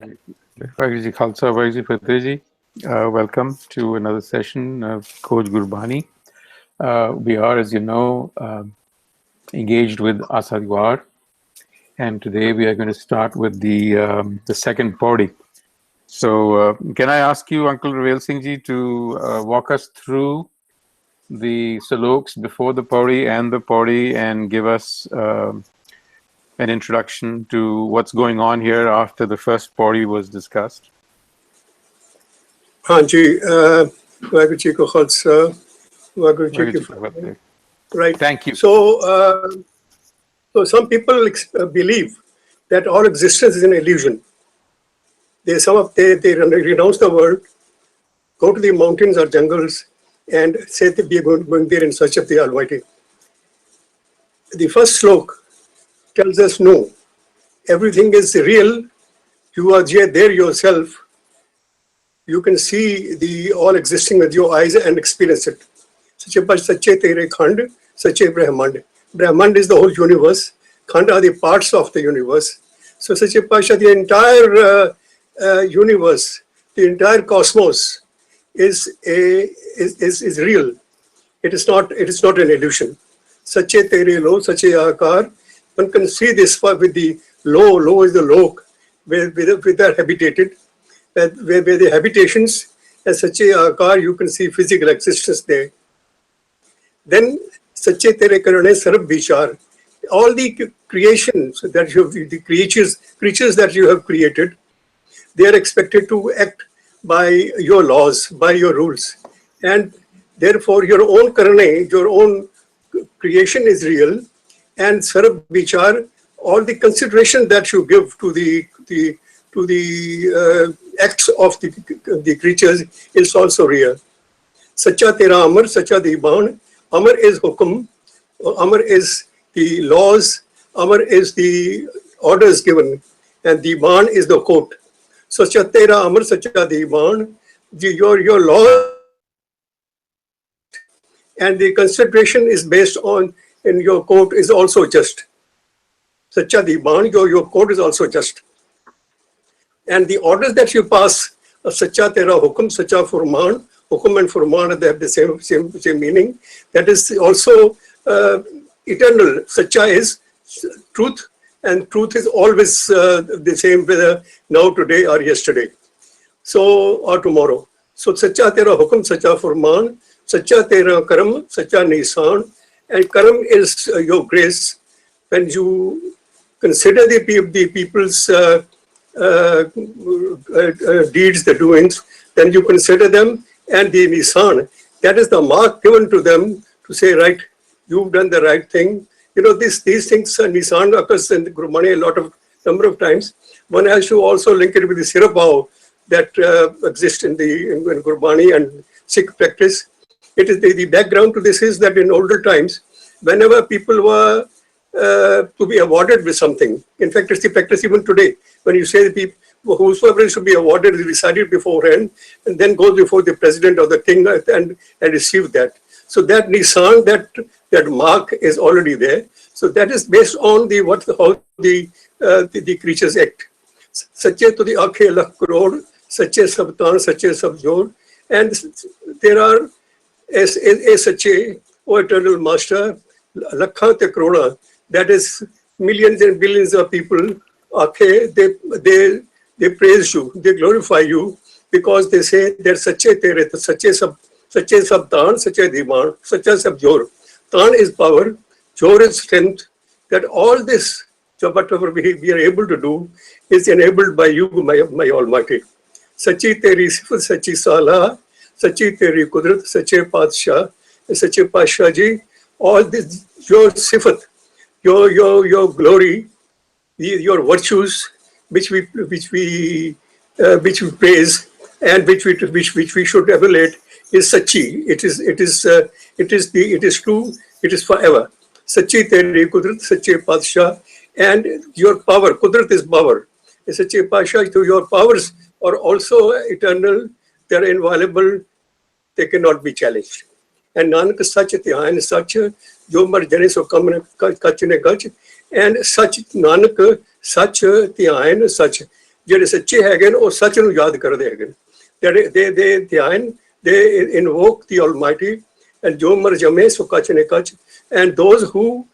Waheguru Ji Khalsa, Waheguru Ji Fateh Ji. Welcome to another session of Khoj Gurbani. We are, as you know, engaged with Asa Ki Vaar, and today we are going to start with the second Pauri. So, can I ask you, Uncle Ravel Singh Ji, to walk us through the saloks before the Pauri and the Pauri and give us an introduction to what's going on here after the first Pauri was discussed? Hanji, Waheguru Ji Ko Khalsa, Waheguru Ji Ki Fateh. Right. Thank you. So some people believe that all existence is an illusion. They renounce the world, go to the mountains or jungles, and say that we are going there in search of the Almighty. The first slok tells us no, everything is real. You are there yourself. You can see the all existing with your eyes and experience it. Sache tere khand, sache Brahmand. Brahmand is the whole universe. Khand are the parts of the universe. So Sache Pasha, the entire universe, the entire cosmos is real. It is not an illusion. Sache tere lo, sache akar. One can see this with the low. Low is the lok, where they are habitated. Where the habitations as such a car, you can see physical existence there. Then Sache Tere Karane Sarab Vichar. All the creations that you have, the creatures that you have created, they are expected to act by your laws, by your rules. And therefore your own karane, your own creation is real. And Sarab Vichar, all the consideration that you give to the acts of the creatures is also real. Sacha Tera Amar, Sacha Diban. Amar is Hukum, Amar is the laws, Amar is the orders given, and Diban is the court. Sacha Tera Amar, Sacha Diban. Your law and the consideration is based on, in your court is also just. Sacha Diban, your court is also just. And the orders that you pass, Sacha Tera Hukum, Sacha Furman, Hukum and Furman, they have the same meaning. That is also eternal. Sacha is truth, and truth is always the same, whether now, today, or yesterday. So, or tomorrow. So, Sacha Tera Hukum, Sacha Furman, Sacha Tera Karam, Sacha Nisan, and Karam is your grace. When you consider the people's deeds, the doings, then you consider them, and the Nisan, that is the mark given to them to say, right, you've done the right thing. You know, these things, Nisan occurs in the Gurbani number of times. One has to also link it with the Sirabhao that exists in Gurbani and Sikh practice. It is the background to this is that in older times, whenever people were to be awarded with something, in fact, it's the practice even today. When you say the people, whosoever is to be awarded is decided beforehand and then goes before the president or the king and receive that. So that Nisan, that mark is already there. So that is based on how the creatures act. Sache to the Akhe Lakh Crore, Sache Sabtan, Sache Sabjor. And there are a Sache, O Eternal Master, Lakha Te Crore, that is millions and billions of people. Okay, they praise you, they glorify you, because they say they're Sache Tere, Sache Sab Tan, Sache Diman, Sache Sab Jor. Tan is power, Jor is strength, that all this, whatever we are able to do, is enabled by you, my Almighty. Sachi Teri Sifat, Sachi Sala, Sachi Teri Kudrat, Sache Padshah, Sache Pasha Ji, all this, your Sifat, your glory, your virtues, which we praise and which we should emulate, is Sachi. It is true. It is forever. Sachi Teri Kudrat, Sache Padshah, and your power. Kudrat is power. Sache Pasha, your powers are also eternal. They are inviolable. They cannot be challenged. And Nanak Sach Dhyan, Sach, Jo Mar Jane So Kach Ne Gach, and Sach Nanak Sach Dhyan, Sach. ਜਿਹੜੇ ਸੱਚੇ ਹੈਗੇ ਨੇ ਉਹ ਸੱਚ ਨੂੰ ਯਾਦ ਕਰਦੇ ਹੈਗੇ they ਧਿਆਨ they invoke the Almighty and jo mar jame so kach ne kach and those who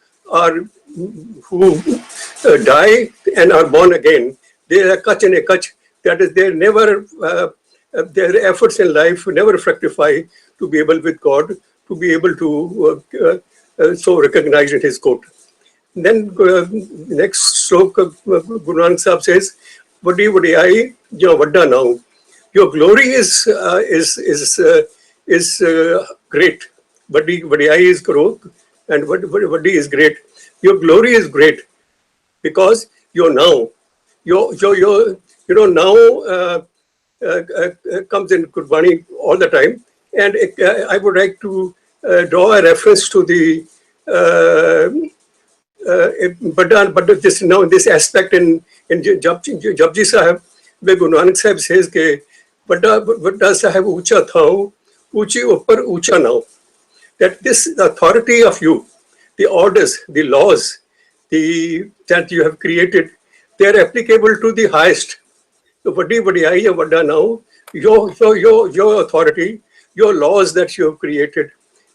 die and are born again they are kach ne kach that is they never their efforts in life never fructify to be able with God to be able to so recognize in his court. Then next slok Guru Nanak Sahib says vadi vadiyai jo vadda now. Your glory is great. Vadiyai is growth, and Vadi is great. Your glory is great because you're now. Now comes in Gurbani all the time, and I would like to draw a reference to the but this now this aspect in Japji Sahib, where Guru Nanak Sahib says ke Vadda Sahib Ucha Thao, Uchi Uppar Ucha Now. That this authority of you, the orders, the laws, that you have created, they are applicable to the highest. So Vadi Vadiyai Vadda Now, your authority, your laws that you have created,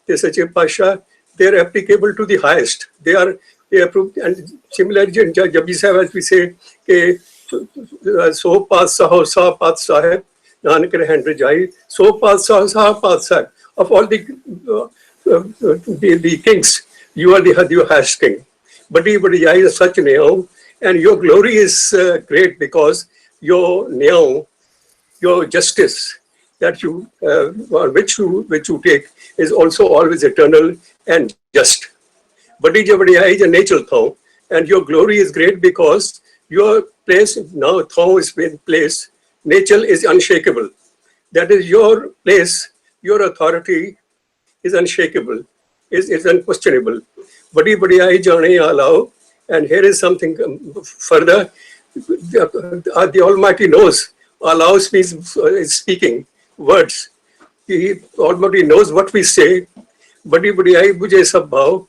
the Sache Pasha, they are applicable to the highest. They are approved. And similarly, in Japji Sahib, as we say, so Patsah, Sa Patsah, Nanak hand rajai, so Patsah, Sa Patsah, of all the kings, you are the highest king. Badi Vadiyai is such now, and your glory is great because your now, your justice that you which you take is also always eternal and just. Badi Vadiyai is a natural thought, and your glory is great because your place now thought is in place. Nature is unshakable. That is your place, your authority is unshakable, is unquestionable. Badi Vadiyai jane allow, and here is something further. The Almighty knows, allows me is speaking words. The Almighty knows what we say. Badi Vadiyai bujhe sab bhav.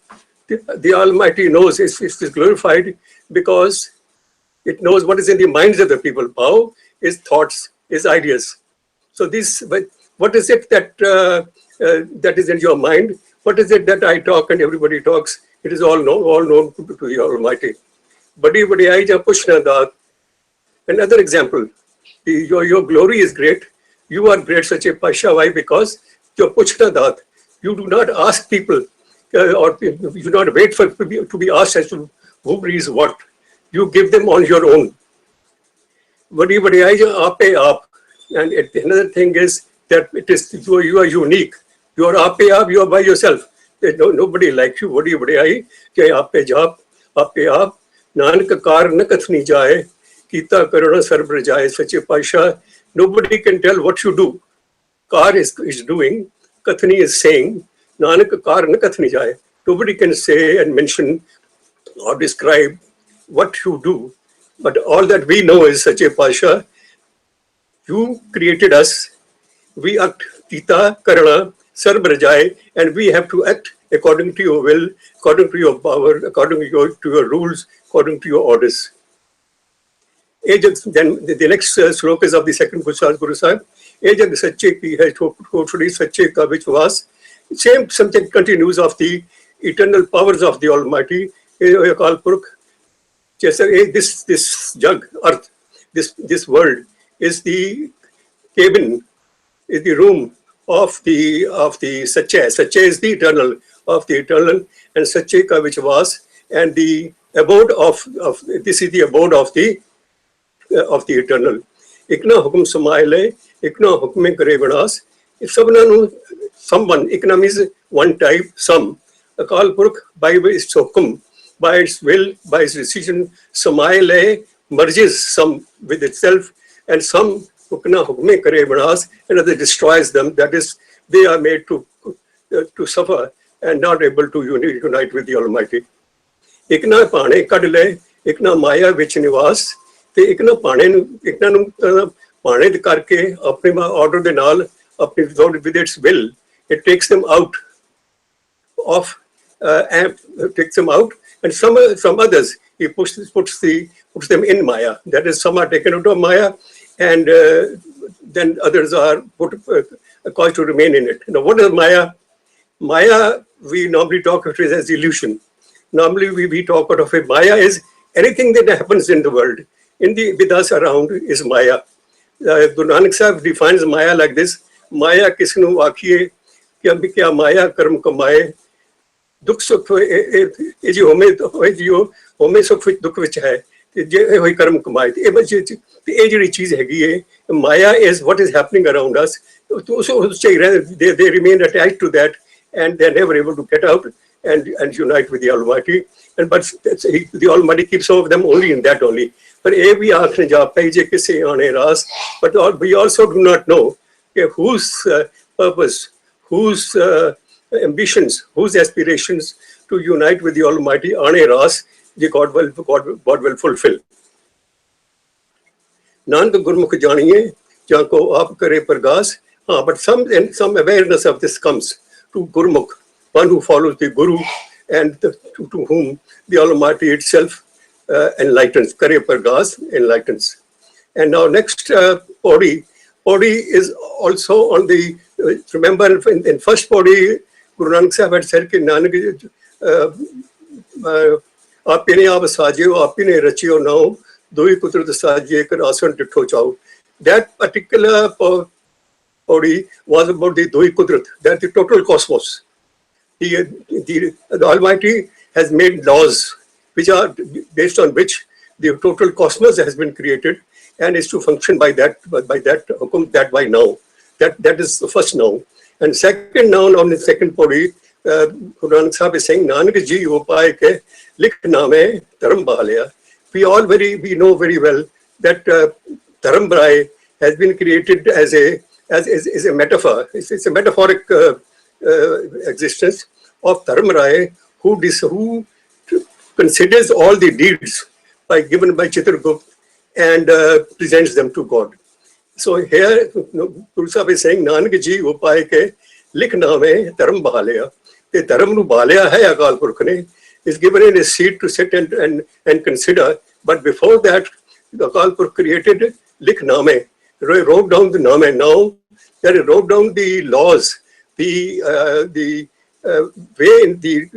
The Almighty knows, is glorified because it knows what is in the minds of the people. Bhav is thoughts, is ideas. So what is it that is in your mind? What is it that I talk and everybody talks? It is all known to the Almighty. Badi Vadiyai ja pushna daat. Another example, your glory is great. You are great, Sache Pasha. Why? Because your pushna daat. You do not ask people or you do not wait for to be asked as to who is what. You give them on your own. Vadi Vadiyai ja ape aap. And another thing is that it is you are unique. You are ape aap, you are by yourself. There's nobody like you. Vadi Vadiyai ke ape jaap, ape aap. Nanak kar na kathni jaye, kita karana sarb rajaye. Sache Pasha, nobody can tell what you do. Kar is doing, kathni is saying, Nanak kar na kathni jaye. Nobody can say and mention or describe what you do. But all that we know is, Sache Pasha, you created us, we act Tita Karana Sarb Rajai, and we have to act according to your will, according to your power, according to your rules, according to your orders. Then the next slok is of the second Guru Sahib. Ejag Sache Ki Hai Totally Sache Ka Vichwas. Same subject continues of the eternal powers of the Almighty. Akal Purkh. This jug, earth, this world is the cabin, is the room of the Sache. Sache is the eternal, of the eternal, and Sache ka which was, and the abode of this is the abode of the eternal. Ikna hukum samaile, ikna hukume kare vinas. If someone, ikna means one type, some. Akal Purkh by its hukum, by its will, by its decision, samaile merges some with itself, and some hukna hukume kare vinas, and other destroys them. That is, they are made to suffer and not able to unite with the Almighty. Ikna pane kadle, ikna maya vich nivas. ਤੇ ਇੱਕ ਨਾ ਪਾਣੇ ਨੂੰ ਇਹਨਾਂ ਨੂੰ ਪਾਣੇ ਦੇ ਕਰਕੇ ਆਪਣੇ ਆਰਡਰ ਦੇ ਨਾਲ ਆਪਣੀ with its will it takes them out and some others he puts them in Maya. That is, some are taken out of Maya, and then others are caused to remain in it. Now, what is Maya? Maya, we normally talk of it as illusion. Normally, we talk of it. Maya is anything that happens in the world, with us around, is Maya. Guru Nanak Sahib defines Maya like this: Maya kisnu akhiye kya Maya karm kamaye. दुख सुख ये जो होमे सुख दुख विच है जे होई कर्म कमाए ये जी चीज हैगी है माया is what is happening around us. They remain attached to that and they're never able to get out and unite with the Almighty. But the Almighty keeps some of them only in that only. But we also do not know whose purpose, whose ambitions, whose aspirations to unite with the Almighty aane ras, God will fulfill. Nanak Gurmukh janiye, janko aap kare pargas. But some awareness of this comes to Gurmukh, one who follows the Guru and to whom the Almighty itself enlightens. Kare pargas enlightens. And now next, Pauri. Pauri is also on the, remember in first Pauri, Guru Nanak Sahib had said कि नानक आप ने आप साजियो आप ने रचियो नाओ दो ही कुदरत साजिए कर आसन डिठो चाओ. That particular Pauri was about the Doi Kudrat, that the total cosmos. The Almighty has made laws which are based on which the total cosmos has been created and is to function by that by now. That is the first now. And second noun on the second Pauri, Guru Nanak Sahib is saying, Nanak ji upaay ke likh naame dharam bahalaya. We know very well that dharam bhai has been created as a metaphor. It's a metaphoric existence of dharam rai who considers all the deeds given by Chitragupta and presents them to God. So here, Guru Sahib is saying, Nanak ji upaay ke likh naame dharam bahalaya. The dharam nu bahalaya hai Akal Purkh ne, is given in a seat to sit and consider. But before that, the Akal Purkh created likh naame, wrote down the naame. Now that he wrote down the laws, the way in the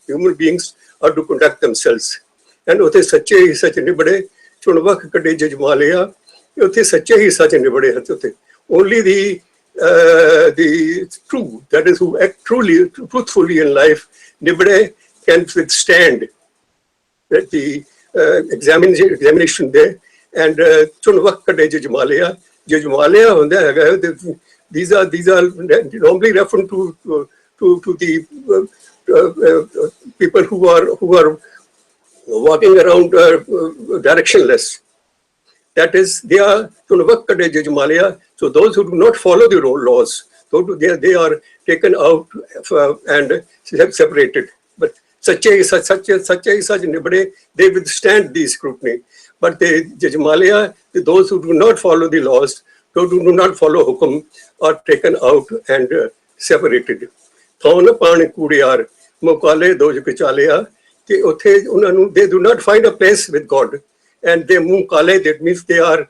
human beings are to conduct themselves. And utte sache hi sach nibade, chunvak kade jajmalaya. Only the true, that is, who act truthfully in life, nibade can withstand the examination there. And chunvak kade jajmalaya, these are normally referring to the people who are walking around directionless. That is, they are Tunavakkade Jajmalaya. So those who do not follow the laws, they are taken out and separated. But such nibade, they withstand the scrutiny. But the Jajmalaya, those who do not follow the laws, those who do not follow hukum, are taken out and separated. Thona paani kudiyar, mokale doj kichalaya. They do not find a place with God. And they move kale, that means they are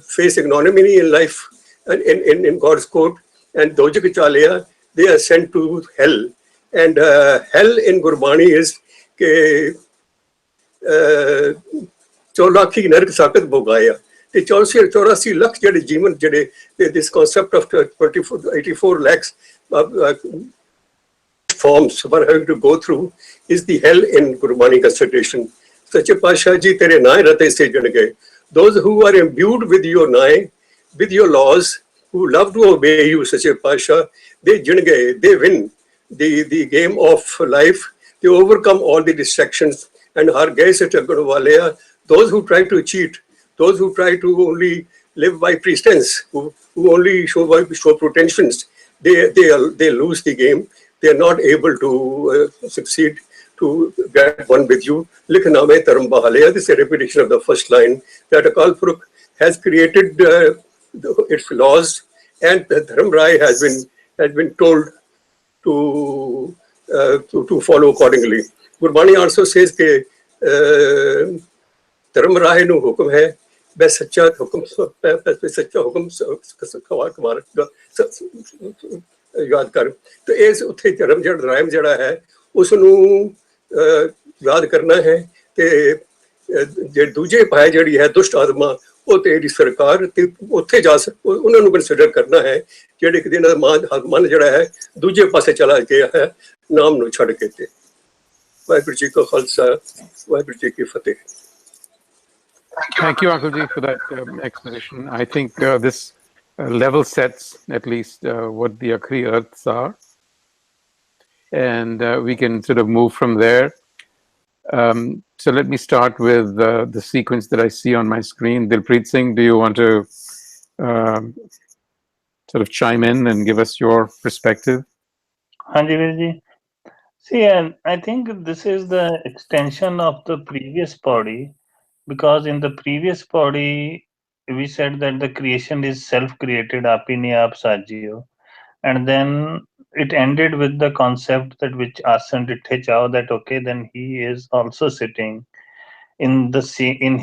face ignominy in life, in God's court. And dojak chalaya, they are sent to hell. And hell in Gurbani is ke 14 nark sakat bogaya. The 84 lakh jade jeevan jade, this concept of 84 lakhs forms we're having to go through is the hell in Gurbani consideration. Sache Pasha ji tere naay rate se jad gaye. Those who are imbued with your naay, with your laws, who love to obey you, Sache Pasha, they jad gaye, they win the game of life. They overcome all the distractions and har gaye se chagad wale. Those who try to cheat, those who try to only live by pretense, who only show pretensions, they lose the game. They are not able to succeed to get one with you. Likh naame dharam bahalaya. This is a repetition of the first line that Akal Purkh has created its laws, and the Dharam Rai has been told to follow accordingly. Gurbani also says that धर्म राहे ਨੂੰ ਹੁਕਮ ਹੈ मैं सच्चा हुक्म सच्चा हुक्म याद कर तो इस उत्थे धर्म जड़ रायम जड़ा है उसनू याद करना है ते जे दूजे पाए जड़ी है दुष्ट आत्मा ਉਹ ਤੇਰੀ ਸਰਕਾਰ ਤੇ ਉੱਥੇ ਜਾ ਉਹਨਾਂ ਨੂੰ ਕੰਸੀਡਰ ਕਰਨਾ ਹੈ ਜਿਹੜੇ ਕਿ ਦਿਨ ਮਨ ਜਿਹੜਾ ਹੈ ਦੂਜੇ ਪਾਸੇ ਚਲਾ ਗਿਆ ਹੈ ਨਾਮ ਨੂੰ ਛੱਡ ਕੇ ਤੇ ਵਾਹਿਗੁਰੂ ਜੀ ਕਾ ਖਾਲਸਾ ਵਾਹਿਗੁਰੂ ਜੀ ਕੀ ਫਤਿਹ Thank you, Uncle Ji, for that exposition. I think this level sets at least what the Akhri Earths are. And we can sort of move from there. So let me start with the sequence that I see on my screen. Dilpreet Singh, do you want to sort of chime in and give us your perspective? Hanji Virji. See, I think this is the extension of the previous body. Because in the previous body, we said that the creation is self-created, apine aap sajiyo. And then it ended with the concept that which Asan Ditthe Chao, that okay, then he is also sitting in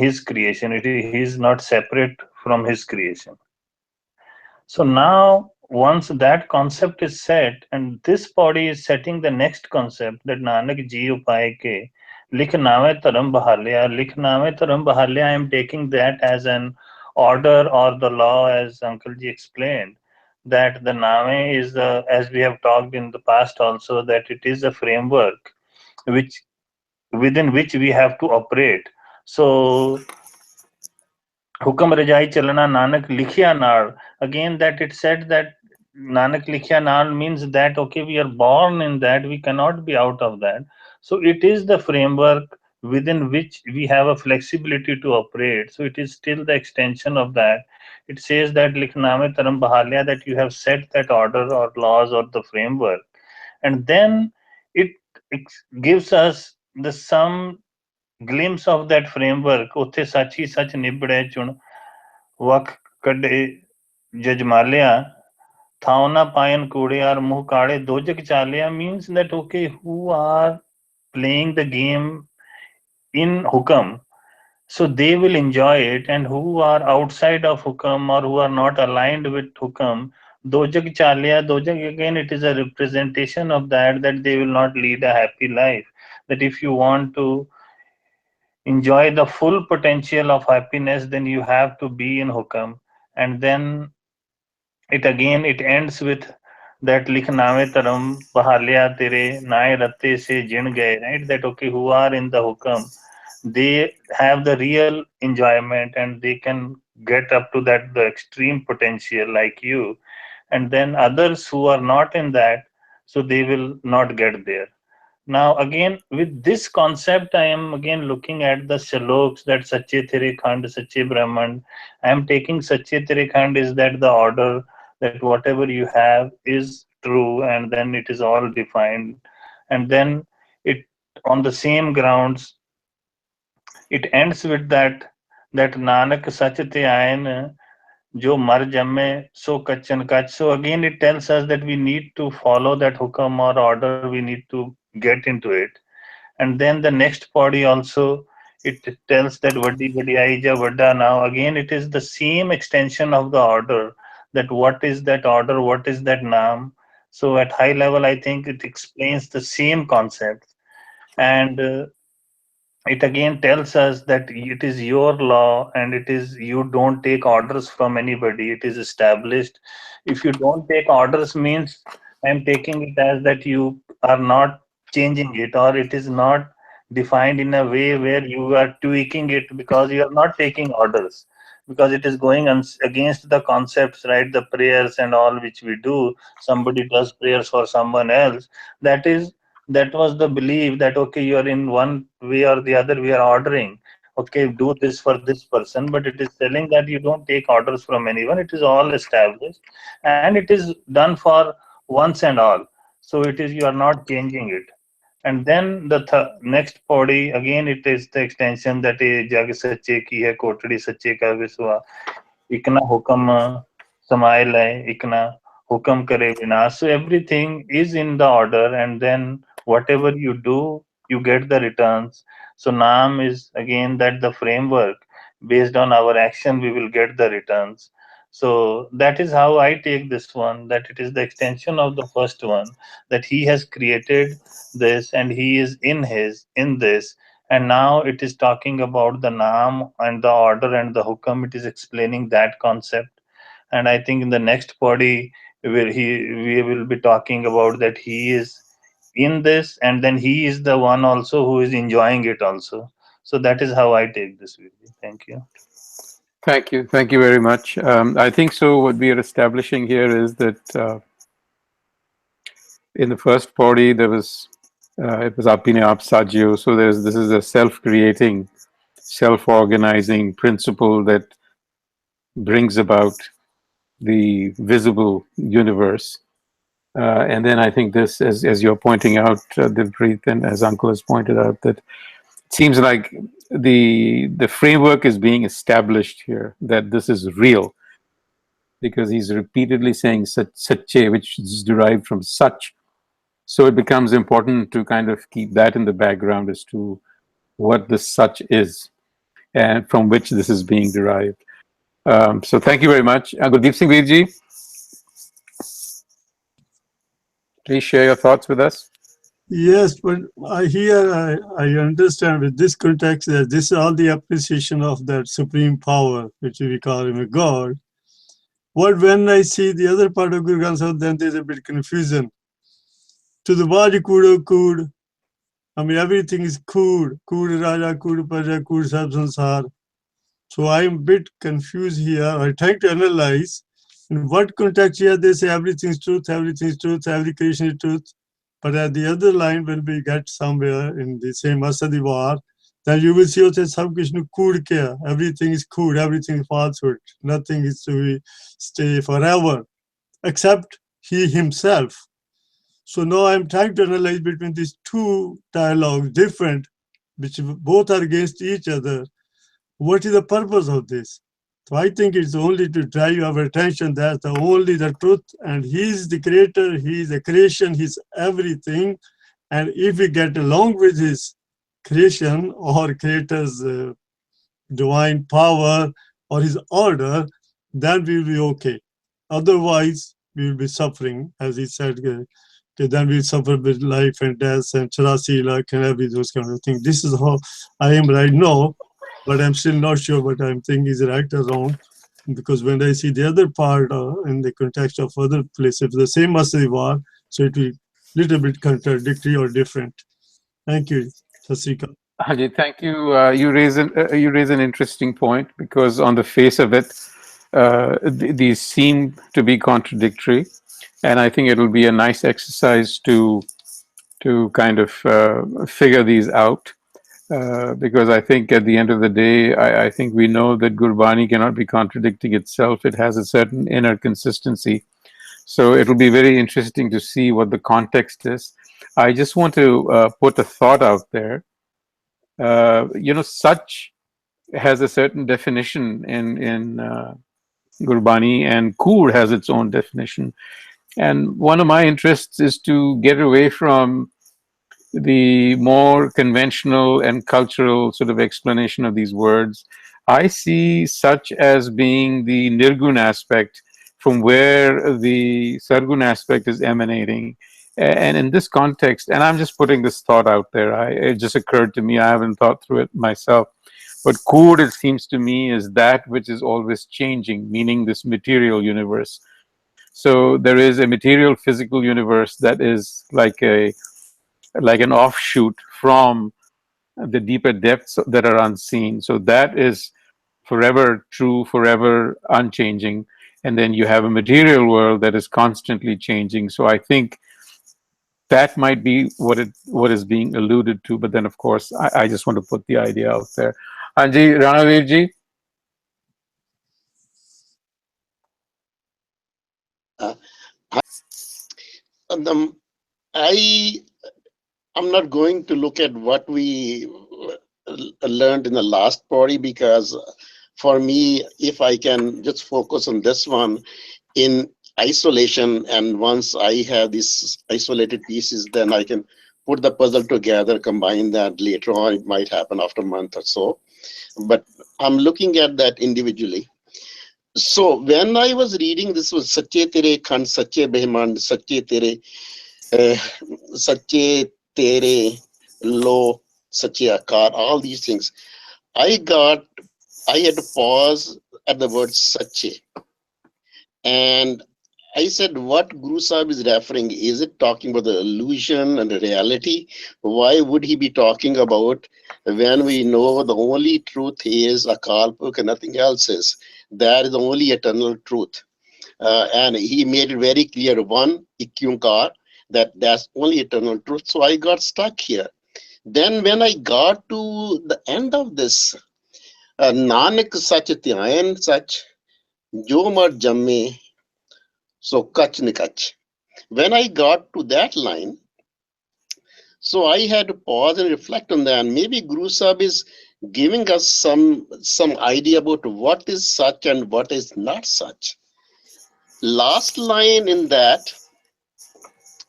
his creation. He is not separate from his creation. So now, once that concept is set, and this body is setting the next concept that Nanak ji upaye ke likh nawe dharam bahalya, likh nawe dharam bahalya, I am taking that as an order or the law, as Uncle Ji explained, that the name is as we have talked in the past also, that it is a framework within which we have to operate. So Hukam Rajai Chalana Nanak Likhya Naal, again that it said that Nanak Likhya Naal means that okay, we are born in that, we cannot be out of that. So it is the framework within which we have a flexibility to operate. So it is still the extension of that. It says that Likhname Taram Bahalya, that you have set that order or laws or the framework. And then it gives us the some glimpse of that framework. Uthe sach hi sach nibde chun वक कड़े जजमालिया थावना पायन कूड़े और मुंह काड़े दोजक चालिया means that okay, who are playing the game in hukam, so they will enjoy it, and who are outside of hukam or who are not aligned with hukam, dojak chalia, dojak again it is a representation of that they will not lead a happy life. That if you want to enjoy the full potential of happiness, then you have to be in hukam. And then it ends with that likhnave taram bahalya tere nae ratte se jin gaye, right? That okay, who are in the hukam, they have the real enjoyment and they can get up to that the extreme potential like you. And then others who are not in that, so they will not get there. Now again, with this concept, I am again looking at the shloks that Sache Tere Khand, Sache Brahman. I am taking Sache Tere Khand is that the order, that whatever you have is true, and then it is all defined. And then it, on the same grounds, it ends with that Nanak Sach Te Ayan, Jo mar jamme so kachan kach. So again it tells us that we need to follow that hukam or order, we need to get into it. And then the next body also, it tells that vadi vadi aija vada. Now again it is the same extension of the order, that what is that order, what is that naam. So at high level I think it explains the same concept. And it again tells us that it is your law, and it is, you don't take orders from anybody. It is established. If you don't take orders means, I'm taking it as that you are not changing it, or it is not defined in a way where you are tweaking it because you are not taking orders, because it is going against the concepts, right? The prayers and all which we do, somebody does prayers for someone else, that was the belief that okay, you are in one way or the other, we are ordering, okay, do this for this person, but it is telling that you don't take orders from anyone. It is all established and it is done for once and all. So it is, you are not changing it. And then the next body, again it is the extension that is jag sache ki hai kotadi sache ka viswa, ikna hukam samail hai, ikna hukam kare vinash. So everything is in the order, and then whatever you do, you get the returns. So Naam is again that the framework, based on our action we will get the returns. So that is how I take this one, that it is the extension of the first one, that he has created this and he is in this, and now it is talking about the Naam and the order and the hukam. It is explaining that concept. And I think in the next body we will be talking about that he is in this, and then he is the one also who is enjoying it also. So that is how I take this video. Thank you. Thank you very much. I think so. What we are establishing here is that in the first party there was it was apine ap sajyo. So this is a self-creating, self-organizing principle that brings about the visible universe. And then I think this, as you're pointing out, Divpreet, and as Uncle has pointed out, that it seems like the framework is being established here, that this is real, because he's repeatedly saying sache, which is derived from such. So it becomes important to kind of keep that in the background as to what the such is and from which this is being derived. So thank you very much. Gurdeep Singh Veerji, please share your thoughts with us. Yes, but I understand with this context that this is all the appreciation of that supreme power, which we call him a God. But when I see the other part of Guru Granth Sahib, then there's a bit confusion. To the body kudo kud, I mean everything is kud raja, kud praja, kud sab sansar. So I'm a bit confused here. I try to analyze in what context here they say everything is truth, every creation is truth. But at the other line, when we get somewhere in the same Asa Ki Vaar, then you will see also Sab Kishnu Kud Kya. Everything is kud, everything is falsehood. Nothing is to stay forever, except he himself. So now I'm trying to analyze between these two dialogues, different, which both are against each other. What is the purpose of this? So I think it's only to drive our attention that only the truth, and he's the creator, he's the creation, he's everything. And if we get along with his creation or creator's divine power or his order, then we will be okay. Otherwise, we will be suffering, as he said. Then we suffer with life and death and charasi lakh and every those kind of things. This is how I am right now. But I'm still not sure what I'm thinking is right or wrong, because when I see the other part in the context of other places, the same Asa Ki Vaar, so it will little bit contradictory or different. Thank you, Sasrika. Haji, thank you. You raise an interesting point, because on the face of it, these seem to be contradictory, and I think it'll be a nice exercise to kind of figure these out. Because I think at the end of the day, I think we know that Gurbani cannot be contradicting itself. It has a certain inner consistency. So it'll be very interesting to see what the context is. I just want to put a thought out there. Such has a certain definition in Gurbani, and Kur has its own definition. And one of my interests is to get away from the more conventional and cultural sort of explanation of these words. I see such as being the nirgun aspect from where the sargun aspect is emanating. And in this context, and I'm just putting this thought out there, it just occurred to me, I haven't thought through it myself, but Kud, it seems to me, is that which is always changing, meaning this material universe. So there is a material physical universe that is like an offshoot from the deeper depths that are unseen. So that is forever true, forever unchanging. And then you have a material world that is constantly changing. So I think that might be what is being alluded to. But then, of course, I just want to put the idea out there. Anji, Ranavirji? I'm not going to look at what we learned in the last party, because for me, if I can just focus on this one in isolation, and once I have these isolated pieces, then I can put the puzzle together, combine that later on. It might happen after a month or so. But I'm looking at that individually. So when I was reading this was Sache Tere Khand, Sache Behman, Sache Tere, Sache Tere Lo, Sache Akar, all these things, I had to pause at the word Sache. And I said, what Guru Sahib is referring, is it talking about the illusion and the reality? Why would he be talking about when we know the only truth is Akal Purkh and nothing else is? That is the only eternal truth. And he made it very clear, one, Ikyunkar, that's only eternal truth. So I got stuck here. Then when I got to the end of this, Nanak Sach Dhyan Sach, Jo Mar Jamme, so Kach Nikach. When I got to that line, so I had to pause and reflect on that. And maybe Guru Sahib is giving us some idea about what is such and what is not such. Last line in that,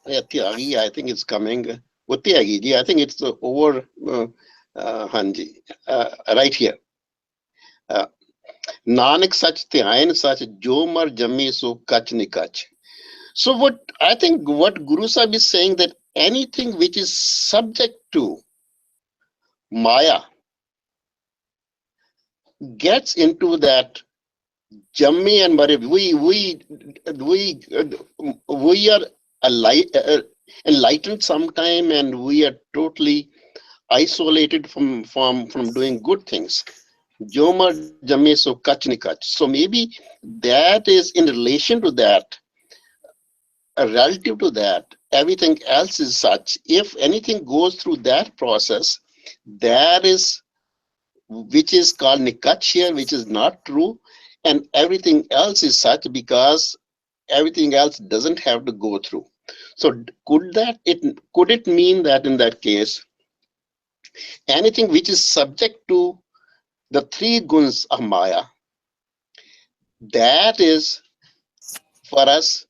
I think it's coming. I think it's over Hanji, right here. Nanak Sach Dhyan Sach Jo Mar Jamme So Kach Nikach. So what I think what Guru Sahib is saying, that anything which is subject to Maya gets into that Jamme and Mare. We are enlightened sometime, and we are totally isolated from doing good things. Jomar Jamme So Kach Nikach. So maybe that is in relation to that. Relative to that, everything else is such. If anything goes through that process, that is which is called nikach here, which is not true, and everything else is such because everything else doesn't have to go through. So could it mean that in that case, anything which is subject to the three guns of Maya, that is for us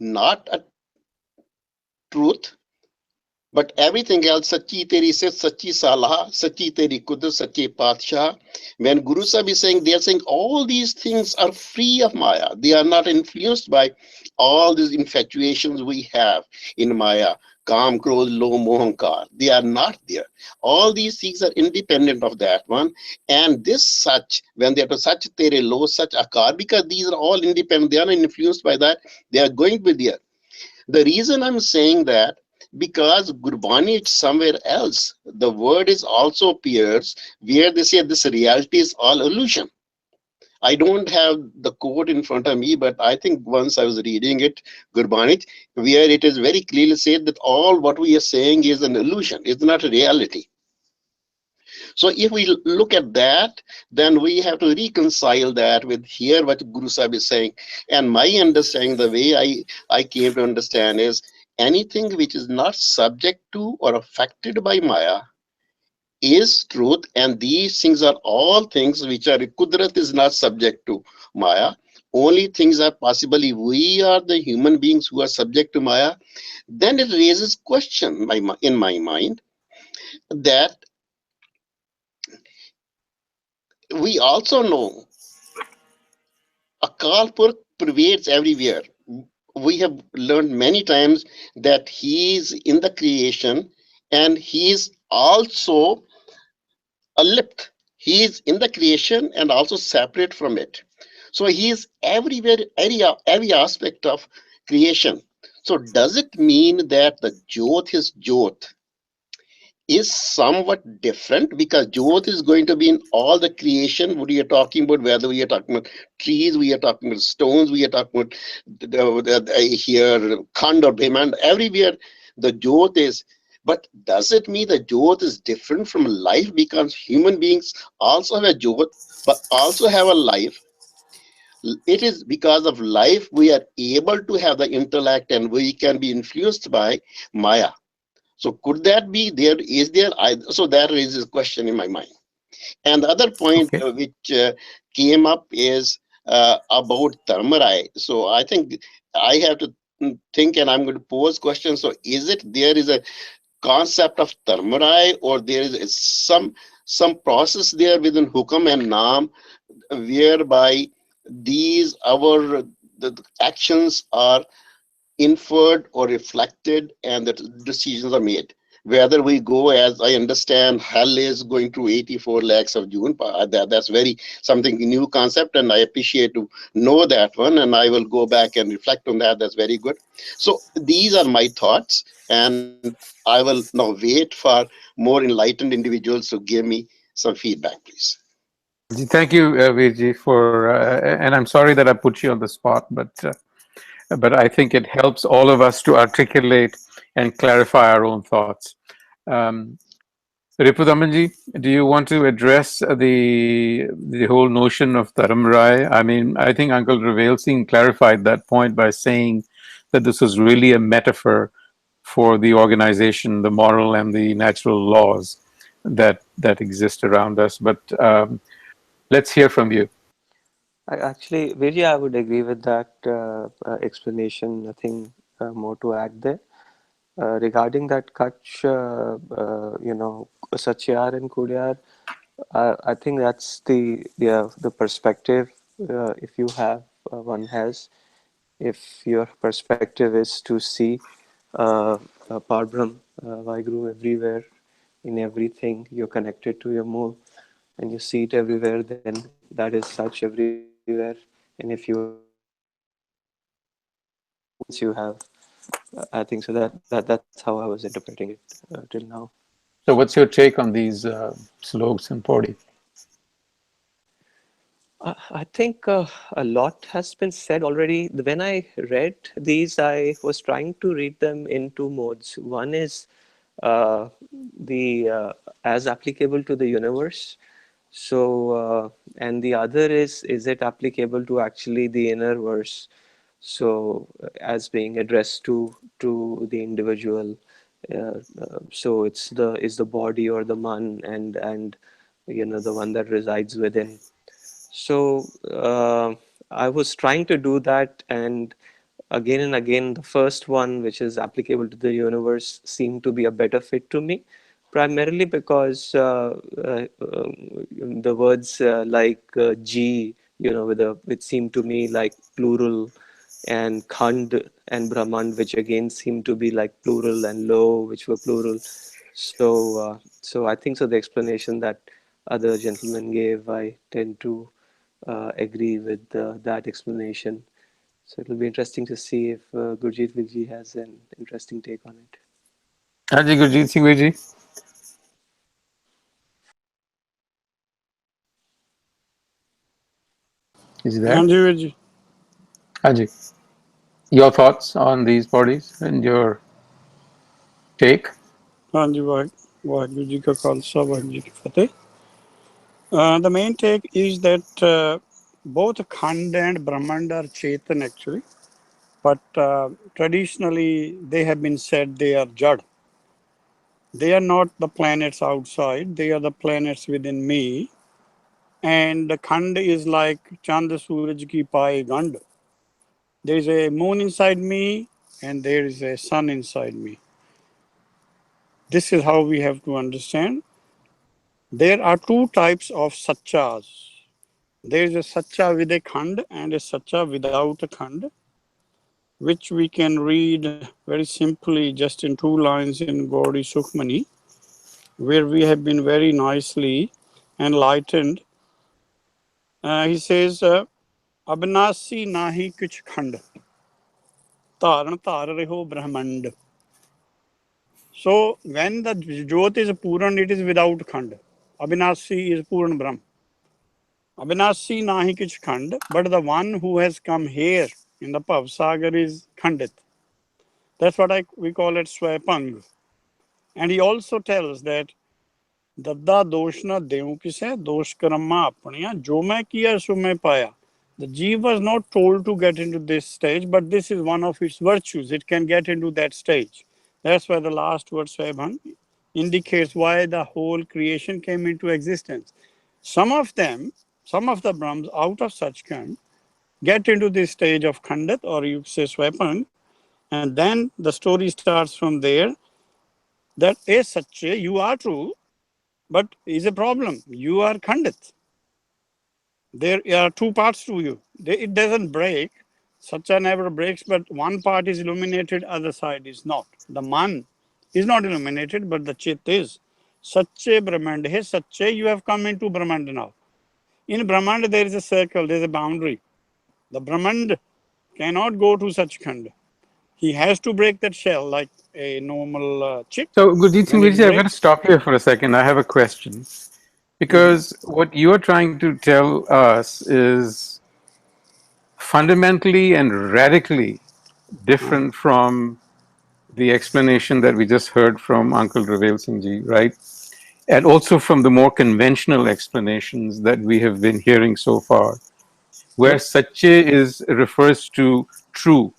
not a truth, but everything else, Sachi Teri se Sachi Salah, Sachi Teri Kudrat, Sachi Patshah. When Guru Sahib is saying, they are saying all these things are free of Maya. They are not influenced by all these infatuations we have in Maya. Kam, Krodh, Lo, Mohankar. They are not there. All these things are independent of that one. And this such, when they are to Sach Tere Lo, Sach Akar, because these are all independent, they are not influenced by that, they are going to be there. The reason I'm saying that, because Gurbani, it's somewhere else. The word is also appears where they say this reality is all illusion. I don't have the quote in front of me, but I think once I was reading it, Gurbani, where it is very clearly said that all what we are saying is an illusion. It's not a reality. So if we look at that, then we have to reconcile that with here what Guru Sahib is saying. And my understanding, the way I came to understand is, anything which is not subject to or affected by Maya is truth, and these things are all things which are, Kudrat is not subject to Maya. Only things are possibly we are the human beings who are subject to Maya. Then it raises question in my mind that we also know Akal Purkh pervades everywhere. We have learned many times that he is in the creation and he is also alipt. He is in the creation and also separate from it. So he is everywhere, every aspect of creation. So does it mean that the Jyot, his Jyot, is somewhat different? Because Jyot is going to be in all the creation. What we are talking about, whether we are talking about trees, we are talking about stones, we are talking about here Khand or Brahman, everywhere the Jyot is. But does it mean the Jyot is different from life? Because human beings also have a Jyot, but also have a life. It is because of life we are able to have the intellect and we can be influenced by Maya. So could that be there? Is there? So that raises a question in my mind. And the other point which came up is about Dharmarai. So I think I have to think, and I'm going to pose questions. So is it there is a concept of Dharmarai, or there is some process there within Hukam and Naam, whereby these the actions are inferred or reflected, and the decisions are made. Whether we go, as I understand, hell is going through 84 lakhs of June. That's very something new concept, and I appreciate to know that one, and I will go back and reflect on that. That's very good. So these are my thoughts, and I will now wait for more enlightened individuals to give me some feedback, please. Thank you, Virji, and I'm sorry that I put you on the spot, but I think it helps all of us to articulate and clarify our own thoughts. Um, Ripudamanji, do you want to address the whole notion of Dharamrai? I mean, I think Uncle Revail Singh clarified that point by saying that this was really a metaphor for the organization, the moral and the natural laws that exist around us. But let's hear from you. Actually, Vijay, I would agree with that explanation. Nothing more to add there. Regarding that Kutch, Satyar and Kudyar, I think that's the perspective. If you have, one has. If your perspective is to see Parbrahm, Vaheguru everywhere, in everything, you're connected to your mool, and you see it everywhere, then that is such everywhere. And if you have you have, I think so that's how I was interpreting it till now. So, what's your take on these slogs in Pauri? I think a lot has been said already. When I read these, I was trying to read them in two modes. One is the as applicable to the universe. So, and the other is it applicable to actually the inner verse? So, as being addressed to the individual. So is the body or the man, and the one that resides within. So I was trying to do that, and again, the first one, which is applicable to the universe, seemed to be a better fit to me, primarily because the words like G, which seemed to me like plural, and Khand and Brahman, which again seemed to be like plural, and Lo, which were plural. So I think so. The explanation that other gentlemen gave, I tend to agree with that explanation. So it'll be interesting to see if Gurjeet Vilji has an interesting take on it. Haji Gurjeet Singh Virji, is he there? Anji, Haji, your thoughts on these bodies and your take? Anji, Vaheguru Ji Ka Khalsa, Vaheguru Ji Ki Fateh. The main take is that both Khand and Brahmand are Chetan actually, but traditionally they have been said they are Jad. They are not the planets outside, they are the planets within me. And the Khand is like Chand Suraj Ki Pai Gand. There is a moon inside me and there is a sun inside me. This is how we have to understand. There are two types of Satchas. There is a Satcha with a Khand and a Satcha without a Khand, which we can read very simply just in two lines in Gauri Sukhmani, where we have been very nicely enlightened. He says, Abnasi nahi kuch khand, taran tar reho brahmand. So when the Jyot is Puran, it is without khand. Abhinasi is Puran Brahm. Abhinasi nahi kuch khand, but the one who has come here in the Bhav Sagar is Khandit. That's what we call it Swapang. And he also tells that Dadda dosh na deu kise, dosh karma apniya, jo main kiya so main paya. The Jeev was not told to get into this stage, but this is one of its virtues. It can get into that stage. That's why the last word Swabhang indicates why the whole creation came into existence. Some of them, some of the Brahms out of such kind, get into this stage of Khandat, or you say Swapang, and then the story starts from there. that is Sache, you are true, but is a problem. You are Khandit. There are two parts to you. It doesn't break. Sacha never breaks, but one part is illuminated, other side is not. The man is not illuminated, but the chit is. Sache Brahmand. Hey, Sache, you have come into Brahmand now. In Brahmand, there is a circle, there is a boundary. The Brahmand cannot go to such Khand. He has to break that shell like a normal chick. So, Gurjeet When it Singh, I'm going to breaks, stop here for a second. I have a question. Because what you're trying to tell us is fundamentally and radically different from the explanation that we just heard from Uncle Ravel Singh Ji, right? And also from the more conventional explanations that we have been hearing so far, where Sache is refers to true.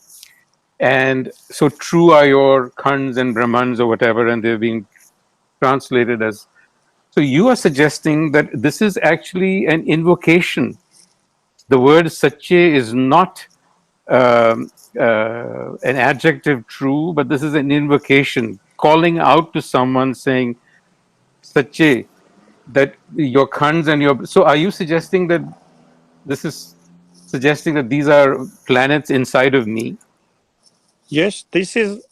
And so true are your Khands and Brahmans or whatever, and they're being translated as. So you are suggesting that this is actually an invocation. The word Sache is not an adjective true, but this is an invocation, calling out to someone saying, Sache, that your Khands and your. So are you suggesting that this is suggesting that these are planets inside of me? yes, this is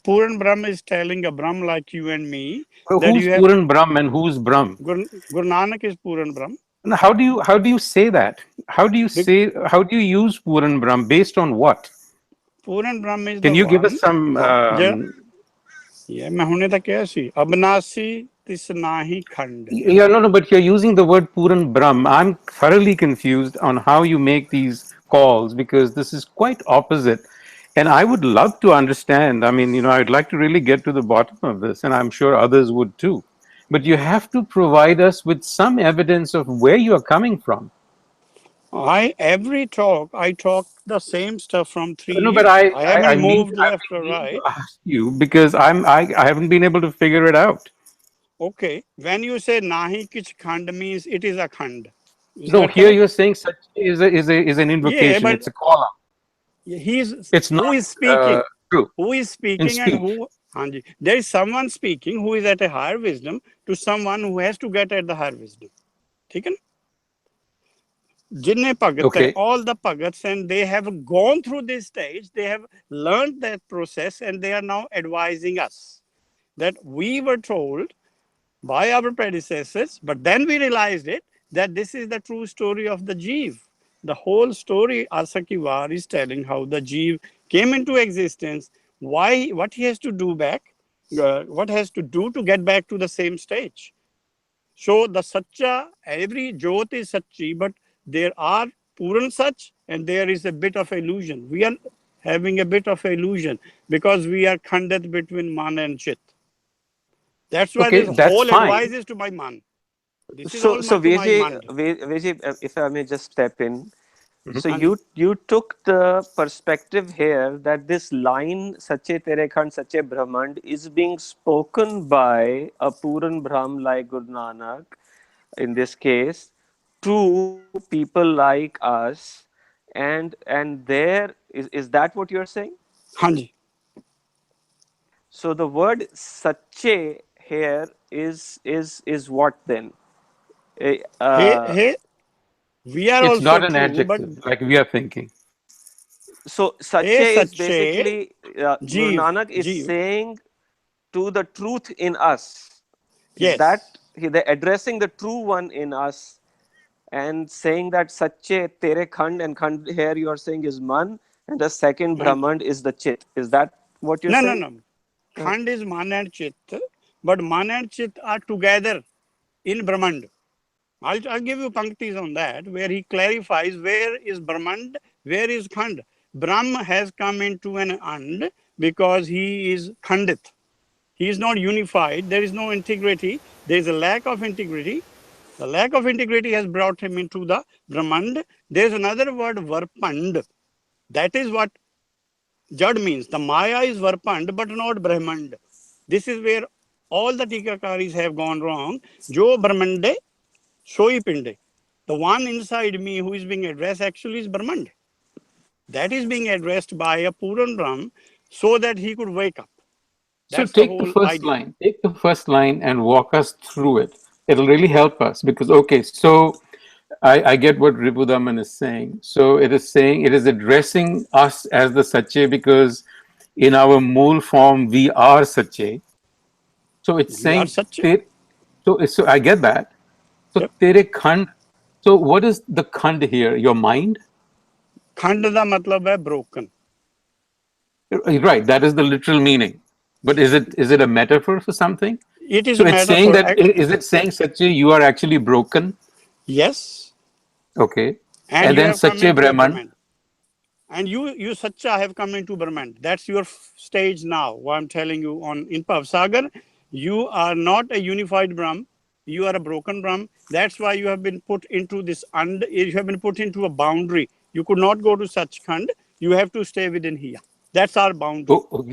Puran Brahm is telling a Brahm like you and me Well, that who's you have Puran Brahm and who's Brahm? Guru Nanak is Puran Brahm. And how do you say that? How do you use Puran Brahm based on what? Puran Brahm is Can the you give us one. some? Yeah, मैं होने तक क्या सी अबनासी तिस नाही खंड. Yeah, no, but you're using the word Puran Brahm. I'm thoroughly confused on how you make these calls because this is quite opposite. And I would love to understand. I mean, I'd like to really get to the bottom of this, and I'm sure others would too. But you have to provide us with some evidence of where you are coming from. Every talk I talk the same stuff from 3 No, but years. I haven't I mean, moved I've left or been meaning to right. ask you because I haven't been able to figure it out. Okay, when you say nahi kich khand means it is a khand. Is No, that here correct? you're saying such is an Yeah, invocation. but It's a call out. It's who not is speaking? true Who is in speaking and speech. who? Hanji. There is someone speaking who is at a higher wisdom to someone who has to get at the higher wisdom. ठीक है ना? जिन्हें भगत है, Okay. all the bhagats, and they have gone through this stage, they have learned that process, and they are now advising us that we were told by our predecessors, but then we realized it that this is the true story of the Jeev. The whole story Asa Ki Vaar is telling how the Jeev came into existence, why, what he has to do back, what has to do to get back to the same stage. So the Sacha, every Jyot is Sachi, but there are Puran Sach and there is a bit of illusion. We are having a bit of illusion because we are khandat between Man and Chit. That's why Okay, this that's whole advice fine. is to my Man. This is So, all so to my Vijay, mind. If I may just step in. So Hanji. you took the perspective here that this line Sache Tere Khand Sache Brahmand is being spoken by a Puran Brahm like Guru Nanak in this case to people like us, and there is that what you're saying? Hanji. So the word Sache here is what then? Eh, Hey, Uh, hey, we are It's also not an true, but adjective like we are thinking. so hey, Sache is Sache, basically Guru Jeev, Nanak is Jeev. saying to the truth in us. Is that Yes. they're addressing the true one in us and saying that Sache Tere Khand, and Khand here you are saying is Man, and the second Brahmand is the Chit. Is that what you're No, no, saying? no. Khand is Man and Chit, but Man and Chit are together in Brahmand. I'll give you panktis on that, where he clarifies where is Brahmand, where is Khand. Brahm has come into an and because he is Khandit. He is not unified. There is no integrity. There is a lack of integrity. The lack of integrity has brought him into the Brahmand. There is another word, Varpand. That is what Jad means. The Maya is Varpand, but not Brahmand. This is where all the Tikakaris have gone wrong. Jo Brahmande, Soi Pinde. The one inside me who is being addressed actually is Brahmand. That is being addressed by a Puran Brahm so that he could wake up. So That's the take the whole first idea. line, take the first line and walk us through it. It'll really help us because, okay, so I get what Ripudaman is saying. So it is saying, it is addressing us as the Sache because in our mool form, we are Sache. So it's We are saying, such. so I get that. So Yep. tere khand. So what is the khand here? Your mind? Khand da matlab hai broken. Right, that is the literal meaning. But is it a metaphor for something? It is So a it's saying metaphor. that, is it saying Sache, you are actually broken? Yes. Okay. And And you then have come Sache into a Brahman. Brahman. And you Sacha have come into Brahman. That's your stage now. What I'm telling you on in Pavsagar, you are not a unified Brahm. You are a broken Brahm. That's why you have been put into this, you have been put into a boundary. You could not go to Sachkhand. You have to stay within here. That's our boundary. Oh,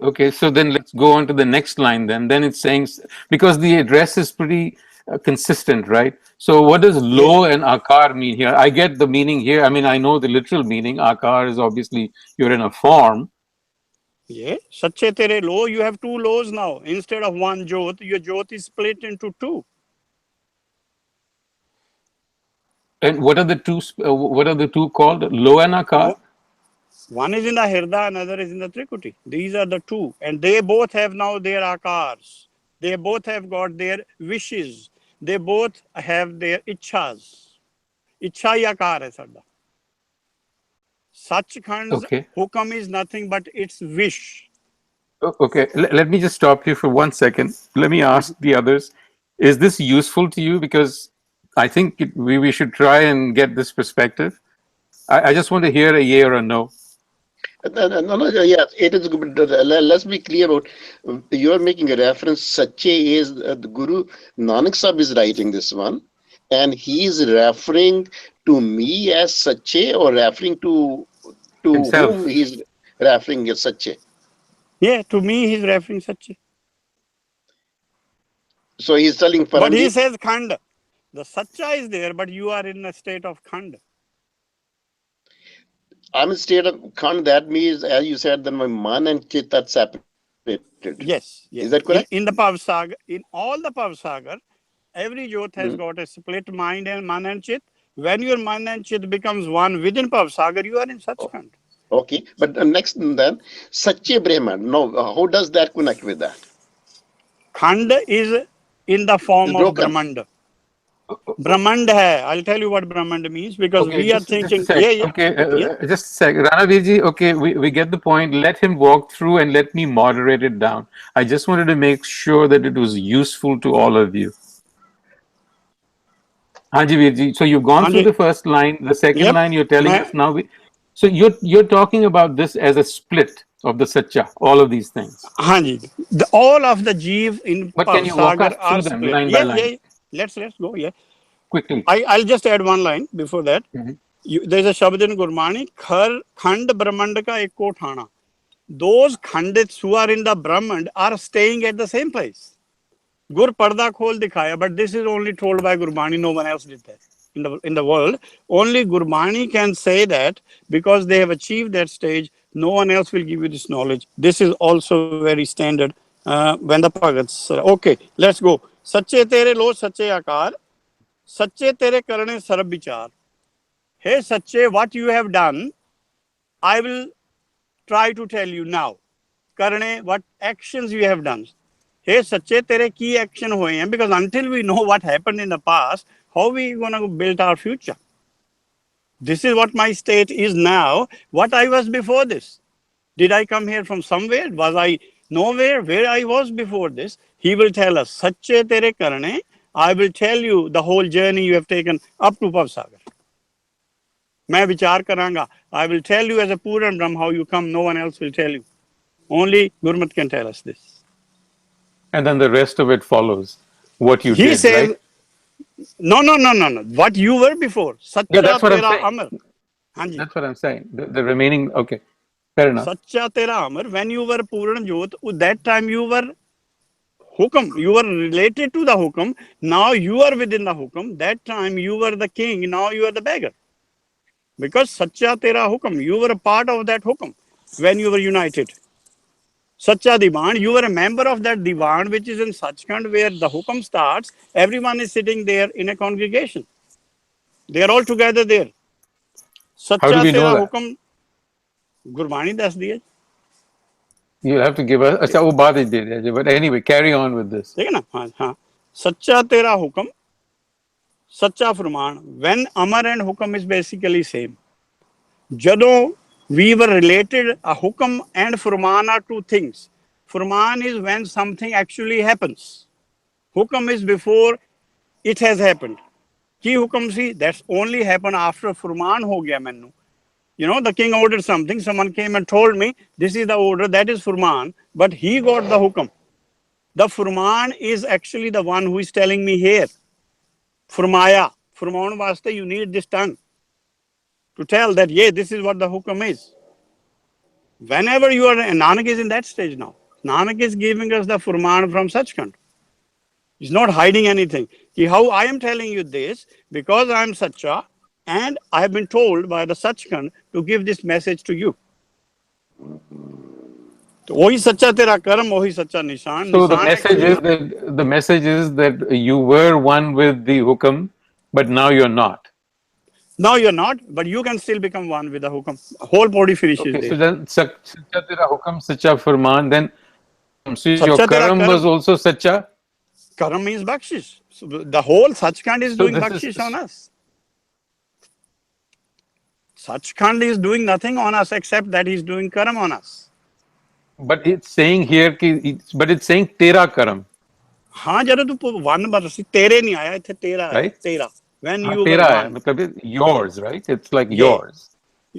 okay. So then let's go on to the next line then. Then it's saying, because the address is pretty consistent, right? So what does Yeah. lo and akar mean here? I get the meaning here. I mean, I know the literal meaning. Akar is obviously you're in a form. Yeah. Sache tere lo, you have two lows now. Instead of one jot, your jot is split into two. And what are the two? What are the two called? Lo and akar. One is in the Hirda, another is in the Trikuti. These are the two. And they both have now their akars. They both have got their wishes. They both have their ichhas. Ichha hi akar hai sada. Sachkhand's Okay. hukam is nothing but its wish. Okay. Let me just stop you for 1 second. Let me ask the others: is this useful to you? Because I think we should try and get this perspective. I just want to hear a yay or a no. No, yeah, it is good. Let's be clear about, you are making a reference. Sache is the Guru Nanak Sahib is writing this one, and he is referring to me as Sache, or referring to whom Himself. he's referring as Sache. Yeah, to me he's referring Sache. So he's telling But he Paramjit, says Khand. The Sacha is there, but you are in a state of Khand. I'm in state of Khan. That means, as you said, that my man and chit are separated. Yes, Is yes. that correct? In the Pavsagar, in all the Pavsagar, every Jyot has got a split mind and man and chit. When your man and chit becomes one within Pavsagar, you are in Sachkhand. Okay, but next then, Sache Brahman. No, how does that connect with that? Khand is in the form It's of broken. Brahmand. Brahmand hai. I'll tell you what Brahmand means because Okay, we are just a thinking, sec. Okay, just a sec. Ranavirji, okay, we get the point. Let him walk through and let me moderate it down. I just wanted to make sure that it was useful to all of you. Hanji Virji, so you've gone through Hanji, the first line. The second yep, line you're telling मैं, us now. So you're talking about this as a split of the Satcha, all of these things. Hanji. All of the Jeev in But can you walk us Pavsagar are through them split. line by Yeah, line yeah. Let's go. Yeah. quickly? I'll just add one line before that. There's a Shabad in Gurbani, Khand Brahmand ka ekko thana. Those Khandits who are in the Brahmand are staying at the same place. Gur Parda Khol dikhaya, but this is only told by Gurbani, no one else did that. In the world, only Gurbani can say that because they have achieved that stage. No one else will give you this knowledge. This is also very standard when the Bhagats. Okay, let's go. Sache tere lo sache akar, sache tere karne sarab vichar. Hey Sache, what you have done, I will try to tell you now. Karne, what actions you have done. Hey Sache, tere key action hoye hain, because until we know what happened in the past, how we going to build our future? This is what my state is now, what I was before this. Did I come here from somewhere? Was I nowhere where I was before this? He will tell us, Sache tere karne, I will tell you the whole journey you have taken up to Pavsagar. मैं विचार करांगा. I will tell you as a Puran Brahm how you come. No one else will tell you. Only Gurmat can tell us this. And then the rest of it follows what you He did, says, right? no. What you were before. Yeah, Sacha that's what I'm tera saying. amar. Hanji. That's what I'm saying. The remaining, okay, fair enough. Sacha tera amar. When you were Puran Jyot, that time you were Hukam. You were related to the Hukam. Now you are within the Hukam. That time you were the king. Now you are the beggar. Because Sacha tera Hukam. You were a part of that Hukam when you were united. Sacha Diwan, you are a member of that Diwan, which is in Sachkhand, where the Hukam starts. Everyone is sitting there in a congregation. They are all together there. How do Sacha we know Tera that? Hukam, Gurbani das diya. You'll have to give us. अच्छा, वो बात ही दे दिया, but anyway, carry on with this. ठीक है ना? हाँ हाँ. Sacha Tera Hukam, Sacha Furman. When Amar and Hukam is basically same. Jadon we were related, a Hukam and Furman are two things. Furman is when something actually happens. Hukam is before it has happened. Ki hukam si, that's only happened after Furman ho gaya mainu. You know, the king ordered something, someone came and told me, this is the order, that is Furman, but he got the hukam. The Furman is actually the one who is telling me here. Furmaya, Furman vaste, you need this tongue to tell that, yeah, this is what the hukam is. Whenever you are, and Nanak is in that stage now. Nanak is giving us the Furman from Sachkhand. He's not hiding anything. How I am telling you this, because I am Sacha, and I have been told by the Sachkhand to give this message to you. Ohi Sacha tera karam, ohi Sacha nishan. So the message is that you were one with the hukam, but now you're not. Now you're not, but you can still become one with the hukam. Whole body finishes Okay, there. so then Sacha tera hukam, Sacha Furman, then so your Sacha tera karam was also Sacha? Karam means bakshish. So the whole Sachkhand is doing this bakshish on us. Sachkhand is doing nothing on us except that he's doing karam on us. But it's saying here, but it's saying tera karam. हाँ जरा तू one बरसी तेरे नहीं आया इथे तेरा Right? तेरा when हाँ, you tera were hai, one matlab yours, right? It's like Yeah. yours.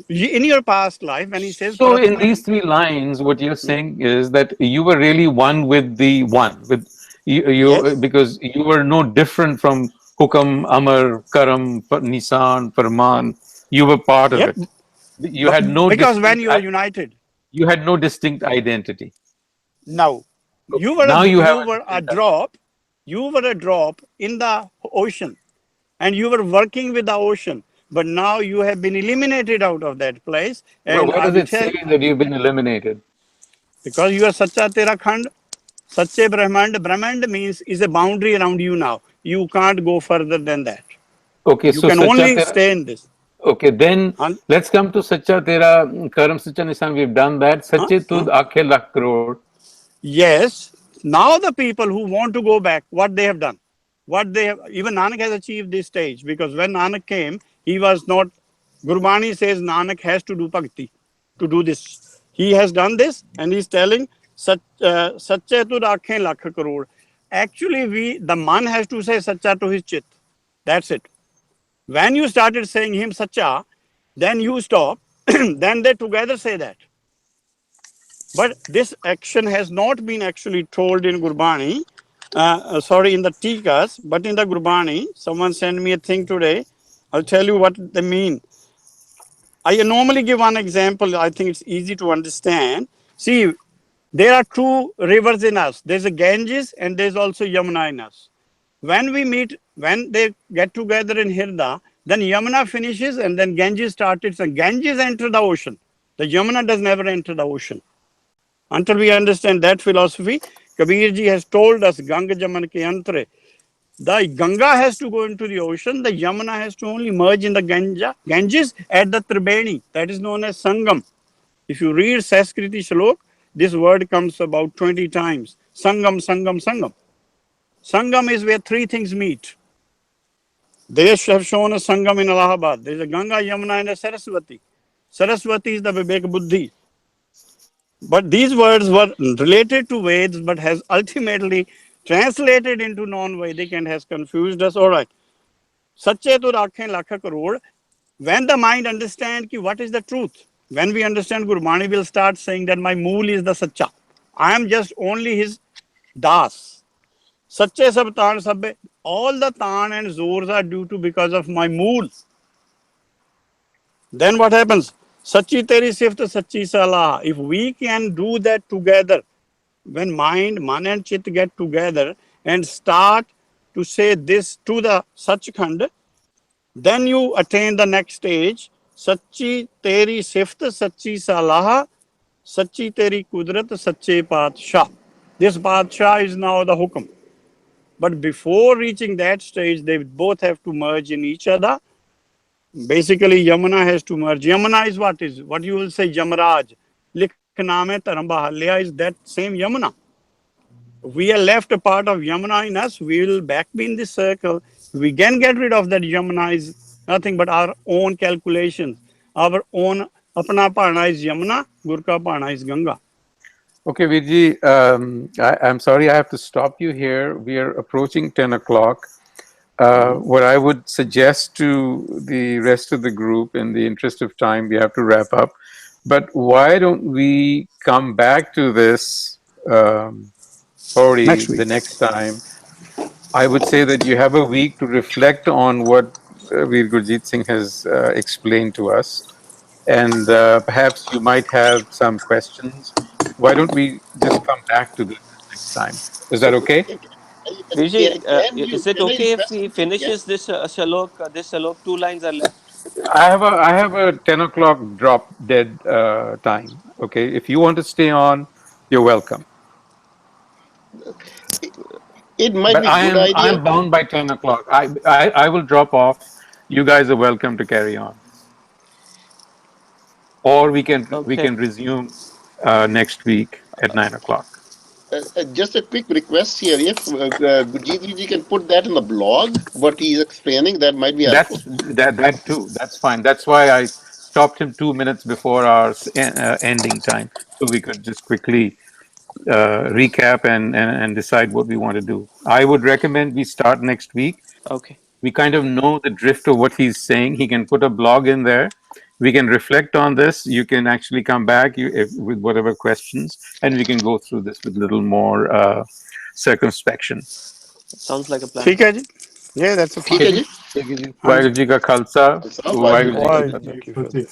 in your past life when he says So in Pratman, these three lines, what you're saying is that you were really one with the one, with you Yes. because you were no different from Hukam, Amar, Karam, Nisan, Farman. You were part of Yep. it. You had no Because when distinct, you are united you had no distinct identity. now Okay. you were Now you have a drop in the ocean and you were working with the ocean, but now you have been eliminated out of that place. Well, And where I does will it tell, say that you've been eliminated? because you are Sacha Tera Khand, Sache Brahmand. Brahmand means is a boundary around you now. You can't go further than that. Okay, You so can Sacha only Tera. stay in this. Okay, then let's come to Sacha Tera Karam Sacha Nisan. We've done that. Sache Tud Aakhe Lakh Crore. Yes. Now the people who want to go back, what they have done, even Nanak has achieved this stage, because when Nanak came, he was not. Gurbani says Nanak has to do bhakti, to do this. He has done this, and he's telling Sache Tud Aakhe Lakh Crore. Actually, the man has to say Sacha to his chit. That's it. When you started saying him Sacha, then you stop. Then they together say that. But this action has not been actually told in Gurbani, in the Tikas, but in the Gurbani. Someone sent me a thing today. I'll tell you what they mean. I normally give one example. I think it's easy to understand. See, there are two rivers in us. There's a Ganges and there's also Yamuna in us. When we meet, when they get together in Hirda, then Yamuna finishes and then Ganges started. So Ganges enter the ocean. The Yamuna does never enter the ocean. Until we understand that philosophy, Kabir ji has told us, Ganga Jaman ke antre, the Ganga has to go into the ocean, the Yamuna has to only merge in the Ganges at the Tribeni, that is known as Sangam. If you read Sanskrit Shlok, this word comes about 20 times. Sangam, Sangam, Sangam. Sangam is where three things meet. They have shown a Sangam in Allahabad. There is a Ganga, Yamuna and a Saraswati. Saraswati is the Vivek Buddhi. But these words were related to Veds, but has ultimately translated into non-Vedic and has confused us. All right. Sache to rakhe lakha crore. When the mind understands what is the truth, when we understand, Gurbani will start saying that my mool is the Sacha. I am just only his das. Sache sab taan sabbe. All the taan and zors are due to because of my mool. Then what happens? Sachi teri sift sachi salah. If we can do that together, when mind, man and chit get together and start to say this to the Sachkhand, then you attain the next stage. Sachi teri sift sachi salah, Sachi teri kudrat, sache Padshah. This Padshah is now the Hukam. But before reaching that stage, they both have to merge in each other. Basically, Yamuna has to merge. Yamuna is what is? What you will say, Jamraj. Likhname Tarambahalya is that same Yamuna. We are left a part of Yamuna in us, we will back be in this circle. We can get rid of that Yamuna is nothing but our own calculations. Our own Apna Pana is Yamuna, Gurka Pana is Ganga. Okay, Virji, I'm sorry I have to stop you here. We are approaching 10 o'clock. What I would suggest to the rest of the group, in the interest of time, we have to wrap up. But why don't we come back to this Pauri Next week. the next time? I would say that you have a week to reflect on what Veer Gurjeet Singh has explained to us. And perhaps you might have some questions. Why don't we just come back to this next time? Is that So, okay? Vijay, is it can I okay if request he something? Yeah. finishes this shalok? This shalok, 2 lines are left. I have a 10 o'clock drop dead time. Okay, if you want to stay on, you're welcome. It might But be good idea. I'm bound by 10 o'clock. I will drop off. You guys are welcome to carry on, or we Okay. can resume next week at 9 o'clock. Just a quick request here. If Gurjeet ji can put that in the blog, what he is explaining, that might be helpful. That too. That's fine. That's why I stopped him 2 minutes before our ending time, so we could just quickly recap and decide what we want to do. I would recommend we start next week. Okay. We kind of know the drift of what he's saying. He can put a blog in there. We can reflect on this. You can actually come back with whatever questions, and we can go through this with a little more circumspection. Sounds like a plan. ठीक है जी? Yeah, that's a ठीक fine. है Okay, जी? जी? हाँ जी. वाहिगुरु जी का खालसा, खालसा, वाहिगुरु जी की वाहिगुरु फतेह। जी की फतेह।